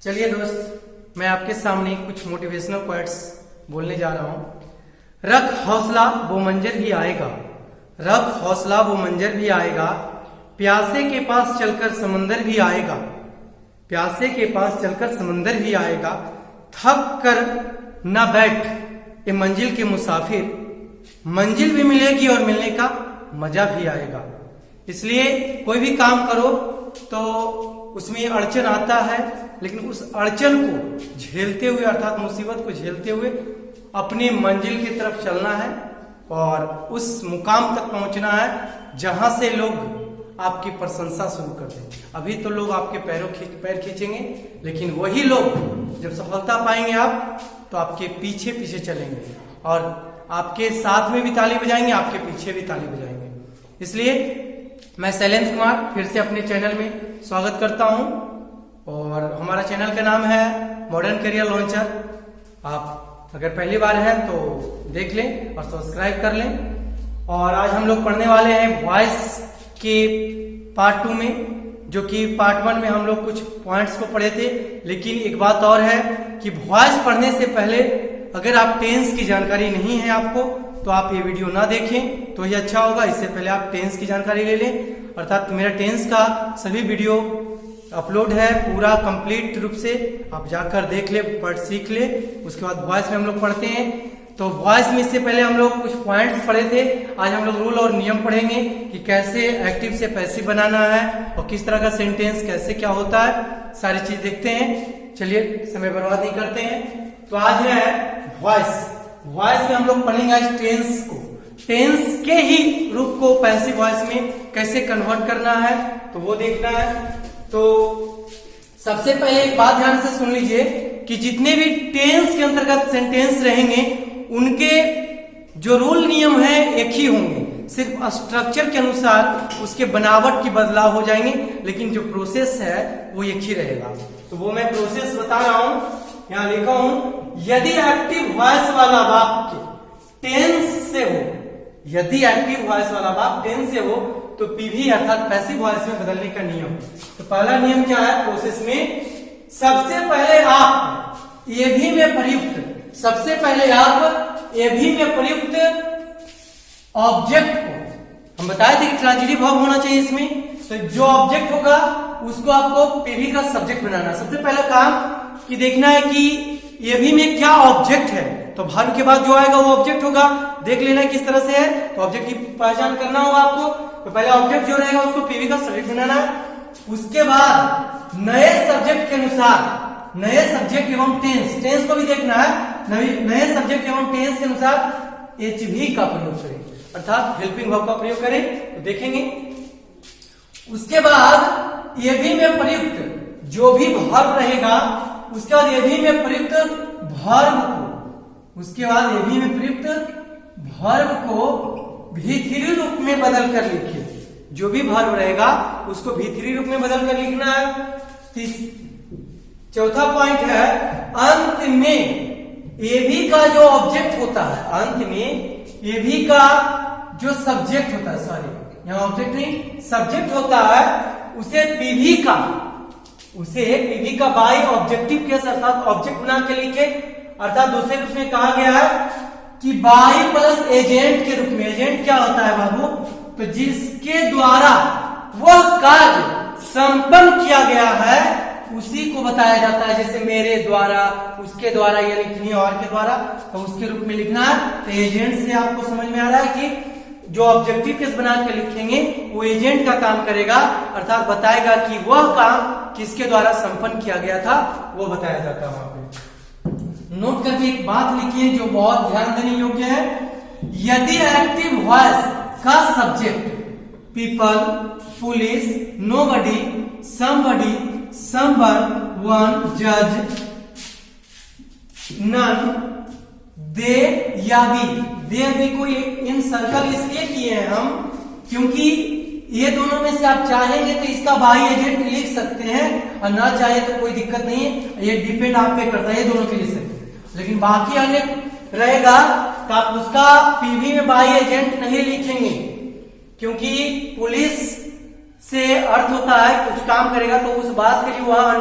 चलिए दोस्त, मैं आपके सामने कुछ मोटिवेशनल क्वाइट्स बोलने जा रहा हूं। रख हौसला वो मंजर भी आएगा, रख हौसला वो मंजर भी आएगा, प्यासे के पास चलकर समंदर भी आएगा, प्यासे के पास चलकर समंदर भी आएगा। थक कर न बैठ ए मंजिल के मुसाफिर, मंजिल भी मिलेगी और मिलने का मजा भी आएगा। इसलिए कोई भी काम करो तो उसमें अड़चन आता है, लेकिन उस अड़चन को झेलते हुए अर्थात मुसीबत को झेलते हुए अपनी मंजिल की तरफ चलना है और उस मुकाम तक पहुंचना है जहां से लोग आपकी प्रशंसा शुरू कर दें। अभी तो लोग आपके पैर खींचेंगे, लेकिन वही लोग जब सफलता पाएंगे आप तो आपके पीछे पीछे चलेंगे और आपके साथ में भी ताली बजाएंगे, आपके पीछे भी ताली बजाएंगे। इसलिए मैं शैलेंद्र कुमार फिर से अपने चैनल में स्वागत करता हूं और हमारा चैनल का नाम है मॉडर्न करियर लॉन्चर। आप अगर पहली बार है तो देख लें और सब्सक्राइब कर लें। और आज हम लोग पढ़ने वाले हैं वॉइस के पार्ट 2 में, जो कि पार्ट 1 में हम लोग कुछ पॉइंट्स को पढ़े थे। लेकिन एक बात और है कि वॉइस पढ़ने से पहले अगर आप टेंस की जानकारी नहीं है आपको तो आप ये वीडियो ना देखें तो ये अच्छा होगा। इससे पहले आप टेंस की जानकारी ले लें, अर्थात मेरा टेंस का सभी वीडियो अपलोड है पूरा कंप्लीट रूप से, आप जाकर देख ले, पढ़ सीख ले। उसके बाद वॉइस में हम लोग पढ़ते हैं। तो वॉइस में इससे पहले हम लोग कुछ पॉइंट्स पढ़े थे। आज हम लोग रूल और नियम पढ़ेंगे कि कैसे एक्टिव से पैसिव बनाना है और किस तरह का सेंटेंस कैसे क्या होता है, सारी चीज देखते हैं। चलिए समय बर्बाद नहीं करते हैं। तो आज है वॉइस। वॉइस में हम लोग पढ़ेंगे आज टेंस को, टेंस के ही रूप को पैसिव वॉइस में कैसे कन्वर्ट करना है तो वो देखना है। तो सबसे पहले एक बात ध्यान से सुन लीजिए कि जितने भी टेंस के अंतर्गत सेंटेंस रहेंगे उनके जो रूल नियम है एक ही होंगे, सिर्फ स्ट्रक्चर के अनुसार उसके बनावट की बदलाव हो जाएंगे, लेकिन जो प्रोसेस है वो एक ही रहेगा। तो वो मैं प्रोसेस बता रहा हूं, यहां लिखा हूं। यदि एक्टिव वॉइस वाला वाक्य टेंस से हो, यदि एक्टिव वॉइस वाला वाक्य टेंस से हो तो पीवी अर्थात पैसिव वॉइस में बदलने का नियम। तो पहला नियम क्या है प्रोसेस में? सबसे पहले आप ये भी में प्रयुक्त, सबसे पहले आप ये भी में प्रयुक्त ऑब्जेक्ट को, हम बताए थे कि ट्रांजिटिव वर्ब होना चाहिए इसमें, तो जो ऑब्जेक्ट होगा उसको आपको पीवी का सब्जेक्ट बनाना। सबसे पहला काम कि देखना है कि ये भी में क्या ऑब्जेक्ट है, तो वर्ब के बाद जो आएगा वो ऑब्जेक्ट होगा। देख लेना किस तरह से है, तो ऑब्जेक्ट की पहचान करना होगा आपको। तो पहले ऑब्जेक्ट जो रहेगा उसको पीवी का सब्जेक्ट बनाना है। उसके बाद नए सब्जेक्ट के अनुसार, नए सब्जेक्ट एवं टेंस, टेंस को भी देखना है, नए सब्जेक्ट एवं टेंस के अनुसार एचवी का प्रयोग करें, अर्थात हेल्पिंग वर्ब का प्रयोग करें। तो देखेंगे उसके बाद ये भी में प्रयुक्त जो भी वर्ब रहेगा, उसके बाद ये भी में प्रयुक्त वर्ब को, उसके बाद ये भी में प्रयुक्त वर्ब को भी3 रूप में बदल कर लिखिए। जो भी वर्ब रहेगा उसको भी3 रूप में बदल कर लिखना है। चौथा पॉइंट है अंत में ये भी का जो ऑब्जेक्ट होता है, अंत में ये भी का जो सब्जेक्ट होता है, सॉरी यहां ऑब्जेक्ट नहीं सब्जेक्ट होता है, उसे पीवी का, उसे पीवी का बाई ऑब्जेक्टिव केस अर्थात ऑब्जेक्ट बना के लिखे। अर्थात दूसरे रूप में कहा गया है कि बाई प्लस एजेंट के रूप में। एजेंट क्या होता है बाबू? तो जिसके द्वारा वह कार्य संपन्न किया गया है उसी को बताया जाता है। जैसे मेरे द्वारा, उसके द्वारा, यानी किन्हीं और के द्वारा, तो उसके रूप में लिखना है। तो एजेंट से आपको समझ में आ रहा है कि जो ऑब्जेक्टिव केस बना के लिखेंगे वो एजेंट का काम करेगा, अर्थात बताएगा कि वह काम किसके द्वारा संपन्न किया गया था, वो बताया जाता है वहां पे। नोट करके एक बात लिखिए जो बहुत ध्यान देने योग्य है। यदि एक्टिव वॉइस का subject people, police, nobody, somebody, someone, one, जज, नन, दे या भी को इन सर्कल इसलिए किए हैं हम क्योंकि ये दोनों में से आप चाहेंगे तो इसका बाई एजेंट लिख सकते हैं और ना चाहे तो कोई दिक्कत नहीं है, ये डिपेंड आप पे करता है, ये दोनों के लिए सकते हैं। लेकिन बाकी अन्य रहेगा तो आप उसका पीवी में बाई एजेंट नहीं लिखेंगे, क्योंकि पुलिस से अर्थ होता है कुछ काम करेगा तो उस बात के लिए वहां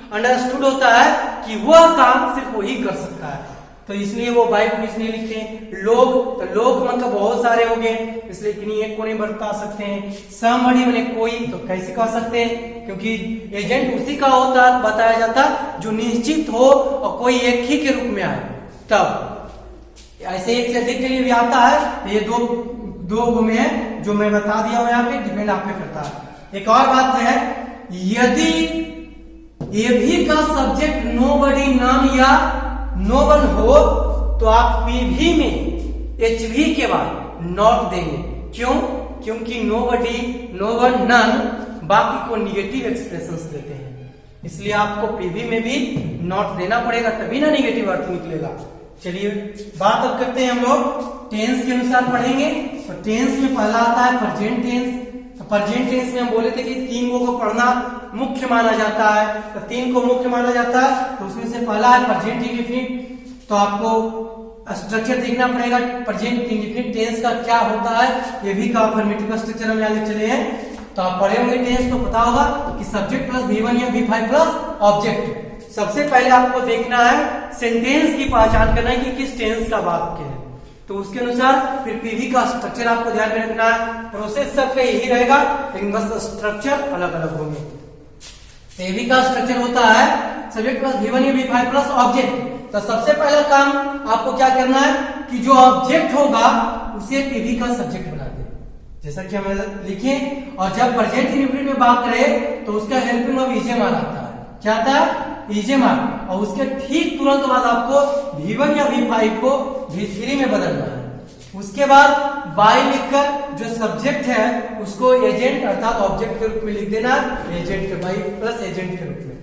अंडरस्टूड होता है कि वह काम सिर्फ वही कर सकता है, तो इसलिए वो बाई को इसलिए लिखते हैं। लोग, तो लोग मतलब बहुत सारे हो गए, इसलिए किन्हीं एक को नहीं बता सकते हैं। समबडी मैंने कोई, तो कैसे कह सकते हैं, क्योंकि एजेंट उसी का होता बताया जाता जो निश्चित हो और कोई एक ही के रूप में आए। तब ऐसे एक से अधिक के लिए भी आता है, तो ये दो में है जो मैं बता दिया हूं, यहाँ पे डिपेंड आप पे करता है। एक और बात है, यदि ये भी का सब्जेक्ट नोबडी नन या नो वन हो तो आप पीवी में एचवी के बाद नॉट देंगे। क्यों? क्योंकि नोबडी, नो वन, नन बाकी को निगेटिव एक्सप्रेशंस देते हैं, इसलिए आपको पीवी में भी नॉट देना पड़ेगा, तभी ना निगेटिव अर्थ निकलेगा। चलिए बात अब करते हैं हम लोग टेंस के अनुसार पढ़ेंगे। तो टेंस में पहला आता है प्रेजेंट टेंस। तो प्रेजेंट टेंस में हम बोले थे कि 3 को पढ़ना मुख्य माना जाता है, तो 3 को मुख्य माना जाता है, तो उसमें से पहला है प्रेजेंट इंडेफिनिट। तो आपको स्ट्रक्चर देखना पड़ेगा प्रेजेंट इंडेफिनिट टेंस का क्या होता है, ये भी का अफर्मेटिव स्ट्रक्चर हम यहाँ चले हैं। तो आप पढ़े होंगे टेंस, तो पता होगा कि सब्जेक्ट प्लस V1 या V5 प्लस ऑब्जेक्ट। सबसे पहले आपको देखना है सेंटेंस की पहचान करना है कि किस टेंस का वाक्य है, तो उसके अनुसार फिर पीवी का स्ट्रक्चर आपको ध्यान में रखना है। प्रोसेस सबका यही रहेगा, लेकिन बस स्ट्रक्चर अलग अलग होंगे। पीवी का स्ट्रक्चर होता है सब्जेक्ट प्लस V1 या V5 प्लस ऑब्जेक्ट। तो सबसे पहला काम आपको क्या करना है कि जो ऑब्जेक्ट होगा उसे पीवी का सब्जेक्ट बना दे, जैसा कि हम लिखे। और जब प्रेजेंट इंडेफिनिट में बात करें तो उसका हेल्पिंग ऑफ इजेमार आता है। क्या आता है? इजेमार। और उसके ठीक तुरंत बाद आपको V1 या V5 को V3 में बदलना है। उसके बाद बाय लिखकर जो सब्जेक्ट है उसको एजेंट अर्थात ऑब्जेक्ट के रूप में लिख देना, एजेंट के बाय प्लस एजेंट के रूप में।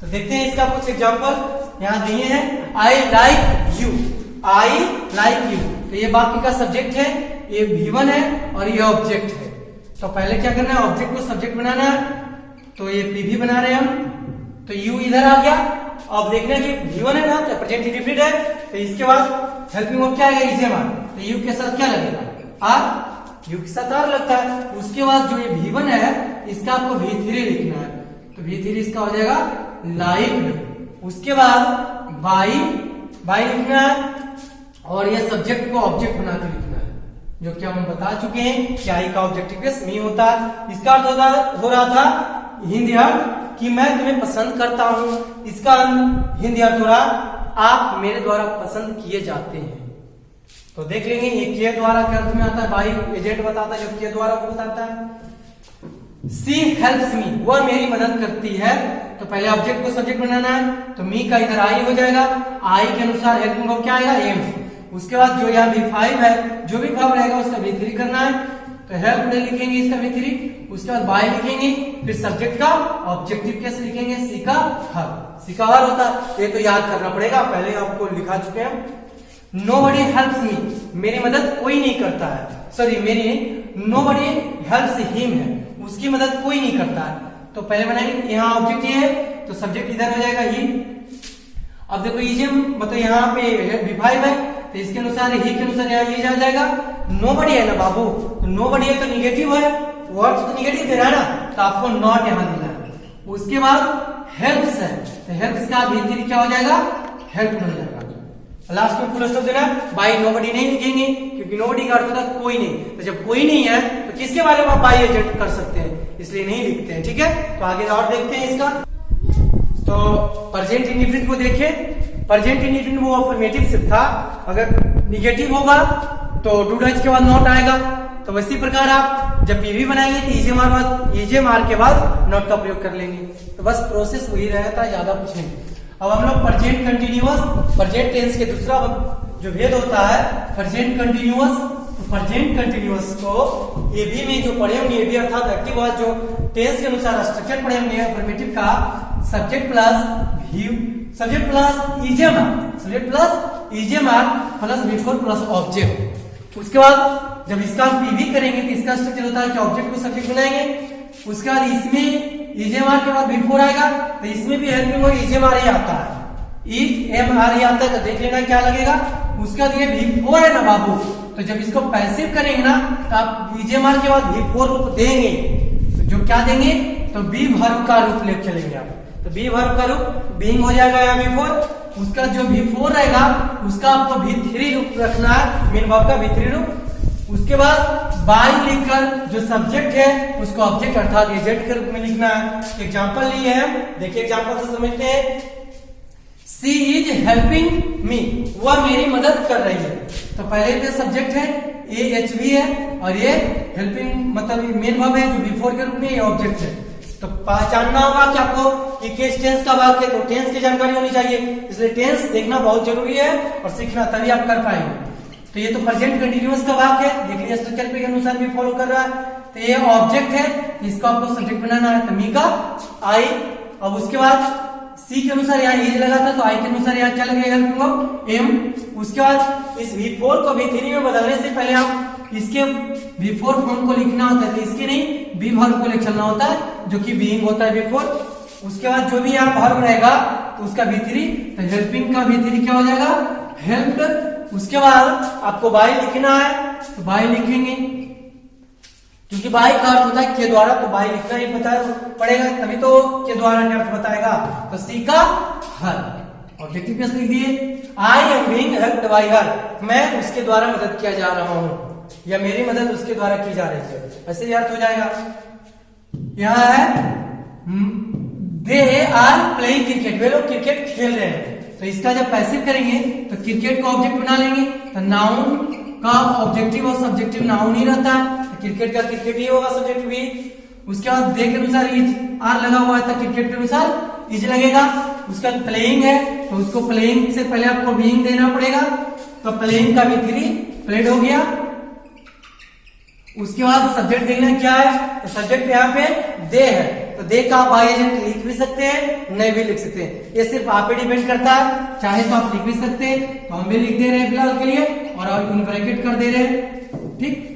तो देखते हैं इसका कुछ एग्जांपल यहाँ दिए हैं। I like you, I like you, तो ये बाकी का सब्जेक्ट है, ये V1 है और ये ऑब्जेक्ट है। तो पहले क्या करना है, ऑब्जेक्ट को सब्जेक्ट बनाना है। तो ये पीवी बना रहे हैं हम, तो यू इधर आ गया। अब देखना कि V1 है ना, तो प्रेजेंट इंडेफिनिट है, तो इसके बाद हेल्पिंग वर्ब क्या आएगा, इजेमार। तो यू के साथ क्या लगेगा, आर, यू के साथ आर लगता है। उसके बाद जो ये V1 है इसका आपको V3 लिखना है, तो V3 इसका हो जाएगा लाइक्ड। उसके बाद बाई लिखना है और ये सब्जेक्ट को ऑब्जेक्ट बना के लिखना है, जो कि हम बता चुके हैं कि आई का ऑब्जेक्टिव केस मी होता है। इसका अर्थ हो रहा था हिंदी अर्थ कि मैं तुम्हें पसंद करता हूं, इसका हिंदी अर्थ हो रहा आप मेरे द्वारा पसंद किए जाते हैं। तो देख लेंगे ये के द्वारा के अर्थ में आता है, बाई एजेंट बताता है जो के द्वारा को बताता है। सी हेल्प्स मी, वह मेरी मदद करती है। तो पहले ऑब्जेक्ट को सब्जेक्ट बनाना है, तो मी का इधर आई हो जाएगा, आई के अनुसार हेल्पिंग वर्ब क्या आएगा, एम। उसके बाद जो यहाँ V5 है, जो भी भाव रहेगा उसका V3 करना है, तो हेल्प लिखेंगे इसका V3। उसके बाद बाय लिखेंगे, फिर सब्जेक्ट का ऑब्जेक्टिव कैसे लिखेंगे, सी का हर। सी का हर होता है, ये तो याद करना पड़ेगा, पहले आपको लिखा चुके हैं। नोबडी हेल्प्स मी, मेरी मदद कोई नहीं करता है, सॉरी मेरी नोबडी हेल्प्स हिम है, उसकी मदद कोई नहीं करता है। तो पहले बनाएंगे, यहाँ ऑब्जेक्ट ये है तो सब्जेक्ट इधर हो जाएगा ही। अब देखो इजिम मतलब यहाँ पे V5 है, तो इसके अनुसार ही के अनुसार यहाँ ये आ जाएगा। नोबडी है ना बाबू, तो नोबडी है तो निगेटिव है, वर्ड तो निगेटिव दे रहा है ना, तो आपको नॉट यहाँ देना है। उसके बाद हेल्प्स है, तो हेल्प्स का V3 क्या हो जाएगा, हेल्प हो जाएगा। लास्ट में फुल स्टॉप देना, बाई नोबडी नहीं लिखेंगे क्योंकि नोबडी का अर्थ होता है कोई नहीं, तो जब कोई नहीं है तो किसके बारे में आप बाई एजेंट कर सकते हैं, इसलिए नहीं लिखते हैं। ठीक है, तो आगे और देखते हैं इसका। तो प्रेजेंट इंडेफिनिट को देखें, प्रेजेंट इंडेफिनिट वो अफर्मेटिव सिर्फ था, अगर निगेटिव होगा तो डू डज के बाद नॉट आएगा। तो वैसी प्रकार आप जब पीवी बनाएंगे तो इजेमार के बाद नॉट का प्रयोग कर लेंगे। तो बस प्रोसेस वही रहता, ज्यादा कुछ नहीं। अब हम लोग प्रेजेंट कंटिन्यूअस, प्रेजेंट टेंस के दूसरा जो भेद होता है प्रेजेंट कंटिन्यूअस। तो प्रेजेंट कंटिन्यूअस को ये भी में जो पढ़े होंगे, ये भी अर्थात एक्टिव वॉइस जो टेंस के अनुसार स्ट्रक्चर पढ़े होंगे अफर्मेटिव का, subject plus is am are plus V four plus object. उसके बाद जब इसका हम पीवी करेंगे तो इसका स्ट्रक्चर होता है कि ऑब्जेक्ट को सब्जेक्ट बनाएंगे, उसके बाद इसमें इजेमार के बाद बिफोर आएगा, तो इसमें भी हेल्पिंग वर्ब इजेमार ही आता है, EMR ही आता है। तो देख लेना क्या लगेगा। उसके बाद ये बिफोर है ना बाबू, तो जब इसको पैसिव करेंगे ना तो आप इजेमार के बाद बिफोर रूप देंगे, तो जो क्या देंगे, तो बी वर्ब का रूप ले चलेंगे आप। तो बी वर्ब का रूप बीइंग हो जाएगा या V4। उसका जो V4 रहेगा उसका आपको V3 रूप रखना है, मेन वर्ब का V3 रूप। उसके बाद बाय लिखकर जो सब्जेक्ट है उसको ऑब्जेक्ट अर्थात एजेंट के रूप में लिखना है। एग्जांपल लिए हैं, देखिए एग्जांपल से समझते हैं। शी इज हेल्पिंग मी, वह मेरी मदद कर रही है। तो पहले पे सब्जेक्ट है, ये HV है, और ये हेल्पिंग मतलब मेन वर्ब है जो V4 के रूप में ये ऑब्जेक्ट है। तो पहचानना होगा कि आपको कि किस टेंस का वाक्य है, तो टेंस की जानकारी होनी चाहिए, इसलिए टेंस देखना बहुत जरूरी है और सीखना, तभी आप कर पाएंगे। तो ये तो प्रेजेंट कंटिन्यूअस का वाक्य है, देख लीजिए स्ट्रक्चर के अनुसार भी फॉलो कर रहा है। तो ये ऑब्जेक्ट है, इसको आपको सब्जेक्ट बनाना है, तो मी का आई। अब उसके बाद सी के अनुसार यहाँ इज लगा था, तो आई के अनुसार यहाँ क्या लगेगा एम। उसके बाद इस V4 को V3 में बदलने से पहले हम इसके V4 फॉर्म को लिखना होता है, तो इसके नहीं बी वर्ब को लेकर चलना होता है, जो कि बीइंग होता है V4। उसके बाद जो भी यहाँ वर्ब रहेगा तो उसका V3, तो हेल्पिंग का V3 क्या हो जाएगा हेल्प्ड। उसके बाद आपको बाय लिखना है, तो बाय लिखेंगे, क्योंकि बाय का अर्थ होता है के द्वारा, तो बाय लिखना ही पड़ेगा, तभी तो के द्वारा का अर्थ बताएगा। तो सी का हर ऑब्जेक्टिव केस लिख दिए, I am being helped bye हर, मैं उसके द्वारा मदद किया जा रहा हूं, या मेरी मदद उसके द्वारा की जा रही है, ऐसे ही अर्थ हो जाएगा। यहां है दे आर प्लेइंग क्रिकेट, वे लोग क्रिकेट खेल रहे हैं, तो इसका जब पैसिव करेंगे तो क्रिकेट को ऑब्जेक्ट बना लेंगे, तो नाउन का ऑब्जेक्टिव और सब्जेक्टिव नाउन ही रहता है, तो क्रिकेट का क्रिकेट ही होगा, सब्जेक्ट भी। उसके बाद दे के अनुसार इज आर लगा हुआ है, तो क्रिकेट के अनुसार इज लगेगा। उसका प्लेइंग है, तो उसको प्लेइंग से पहले आपको बीइंग देना पड़ेगा, तो प्लेइंग का V3 प्लेड हो गया। उसके बाद सब्जेक्ट देखना क्या है, तो सब्जेक्ट यहाँ पे दे है, तो दे का आप बाय एजेंट लिख भी सकते हैं, नहीं भी लिख सकते हैं, ये सिर्फ आप पे डिपेंड करता है, चाहे तो आप लिख भी सकते हैं, तो हम भी लिख दे रहे हैं फिलहाल के लिए, और इन ब्रैकेट कर दे रहे हैं, ठीक।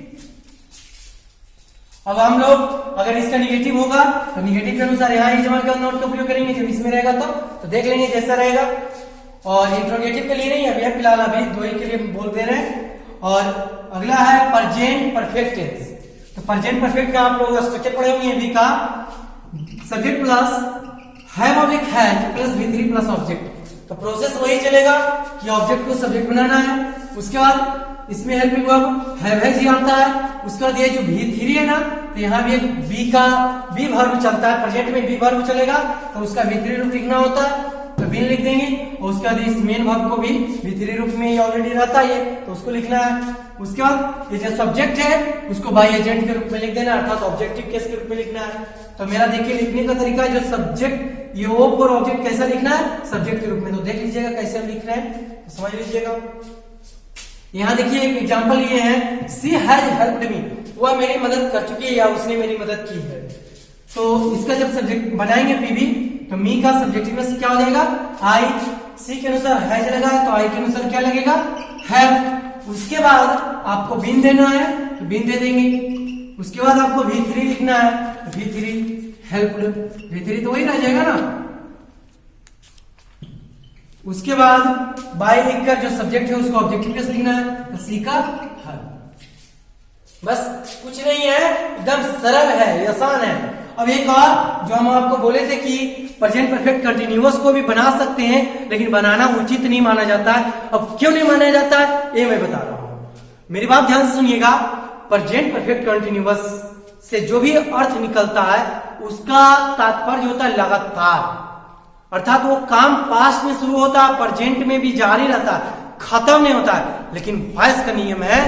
अब हम लोग अगर इसका निगेटिव होगा तो निगेटिव के अनुसार यहाँ इजमल का नोट का उपयोग करेंगे, जब इसमें रहेगा तो देख लेंगे जैसा रहेगा। और इंट्रोगेटिव के लिए नहीं, अभी फिलहाल अभी दो ही के लिए बोल दे रहे हैं। और अगला है प्रेजेंट परफेक्ट टेंस, तो प्रेजेंट परफेक्ट का आप लोग स्ट्रक्चर पढ़े होंगे, वी का subject plus have oblique has plus V3 plus object, तो प्रोसेस वही चलेगा कि ऑब्जेक्ट को सब्जेक्ट बनाना है। उसके बाद इसमें helping verb have has he आता है। उसके बाद ये जो V3 है ना, तो यहाँ भी एक बी वर्ब चलता है, प्रेजेंट में बी वर्ब चलेगा, तो उसका V3 रूप लिखना होता है, तो बीन लिख देंगे। और उसके बाद इस मेन वर्ब को भी V3 रूप में ऑलरेडी रहता है, तो उसको लिखना है। उसके बाद ये जो सब्जेक्ट है उसको बाय एजेंट के रूप में लिख देना, अर्थात ऑब्जेक्टिव केस के रूप में लिखना है। तो मेरा देखिए लिखने का तरीका है, जो सब्जेक्ट ये ओ फॉर ऑब्जेक्ट कैसा लिखना है सब्जेक्ट के रूप में, तो देख लीजिएगा कैसे हम लिख रहे हैं, तो समझ लीजिएगा। यहाँ देखिए एक एग्जांपल ये है, सी हैज हेल्प्ड मी, वह मेरी मदद कर चुकी है या उसने मेरी मदद की है। तो इसका जब सब्जेक्ट बनाएंगे पीवी, तो मी का सब्जेक्टिव में क्या हो जाएगा आई, सी के अनुसार हैज लगा है, तो आई के अनुसार क्या लगेगा हैव। उसके बाद आपको बीन देना है, तो बीन दे देंगे। उसके बाद आपको V3 लिखना है, तो V3 हेल्प्ड, V3 तो वही रह जाएगा ना। उसके बाद बाय लिखकर जो सब्जेक्ट है उसको ऑब्जेक्टिव केस लिखना है, तो सी का हर। बस कुछ नहीं है, एकदम सरल है, आसान है। अब एक और जो हम आपको बोले थे कि प्रेजेंट परफेक्ट कंटिन्यूअस को भी बना सकते हैं, लेकिन बनाना उचित नहीं माना जाता है। अब क्यों नहीं माना जाता है ये मैं बता रहा हूं, मेरी बात ध्यान से सुनिएगा। प्रेजेंट परफेक्ट कंटिन्यूअस से जो भी अर्थ निकलता है उसका तात्पर्य होता है लगातार, अर्थात वो काम पास्ट में शुरू होता है, प्रेजेंट में भी जारी रहता है, खत्म नहीं होता है। लेकिन वॉइस का नियम है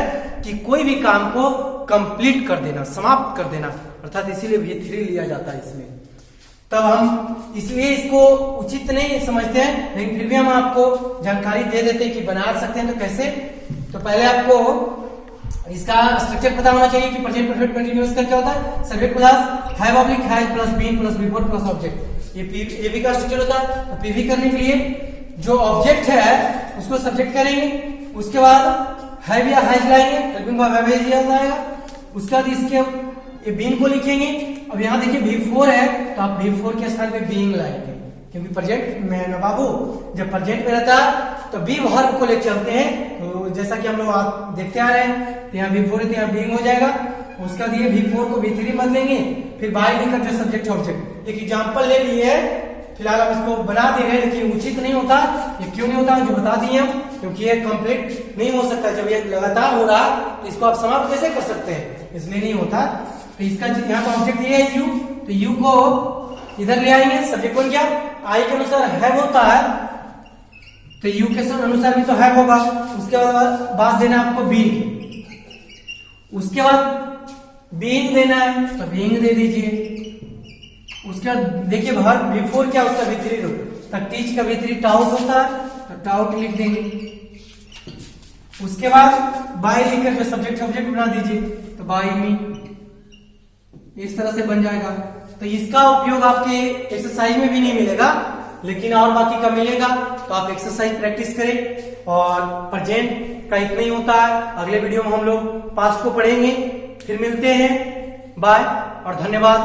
कि कोई भी काम को कंप्लीट कर देना, समाप्त कर देना, अर्थात इसीलिए V3 लिया जाता है इसमें। तब हम इसलिए इसको उचित नहीं समझते हैं, लेकिन फिर भी हम आपको जानकारी दे देते हैं कि बना सकते हैं। तो कैसे, तो पहले आपको इसका स्ट्रक्चर पता होना चाहिए कि प्रेजेंट परफेक्ट कंटीन्यूअस का क्या होता है। Subject plus have oblique has plus been plus V4 plus object, ये पीवी का स्ट्रक्चर होता है। तो पीवी करने के लिए जो ऑब्जेक्ट है उसको सब्जेक्ट करेंगे, उसके बाद हैव या हैज लाएंगे, हेल्पिंग वर्ब हैव हैज आएगा। उसके बाद इसके ये बीन को लिखेंगे। अब यहाँ देखिए V4 है, तो आप V4 के स्थान पे बीइंग लाएंगे, क्योंकि प्रेजेंट में ना बाबू, जब प्रेजेंट में रहता है तो बी वर्ब को लेकर चलते हैं। तो जैसा कि हम लोग देखते आ रहे हैं, तो यहाँ V4 है तो यहाँ बीइंग हो जाएगा। उसका दिए V4 को V3 बदलेंगे, फिर बाय लिखकर जो सब्जेक्ट ऑब्जेक्ट। एक एग्जांपल ले लिए फिलहाल हम इसको बना दे रहे हैं, लेकिन उचित नहीं होता। ये क्यों नहीं होता जो बता दिए हम, क्योंकि ये कंप्लीट नहीं हो सकता। जब ये लगातार हो रहा तो इसको आप समाप्त कैसे कर सकते हैं, इसलिए नहीं होता। तो इसका यहाँ का ऑब्जेक्ट ये है यू, तो यू को इधर ले आएंगे, सब्जेक्ट बन गया। आई के अनुसार हैव होता है, तो यू के अनुसार भी तो हैव होगा। उसके बाद देना आपको बीइंग, उसके बाद बीइंग देना है तो बीइंग दे दीजिए। उसके बाद देखिए बाहर बिफोर क्या उसका V3 रूप, टीच का V3 टाउट होता है तो टाउट लिख देंगे। उसके बाद बाय लिखकर जो सब्जेक्ट ऑब्जेक्ट बना दीजिए, तो बाय मी, इस तरह से बन जाएगा। तो इसका उपयोग आपके एक्सरसाइज में भी नहीं मिलेगा, लेकिन और बाकी का मिलेगा। तो आप एक्सरसाइज प्रैक्टिस करें। और प्रेजेंट का इतना ही होता है। अगले वीडियो में हम लोग पास्ट को पढ़ेंगे। फिर मिलते हैं, बाय और धन्यवाद।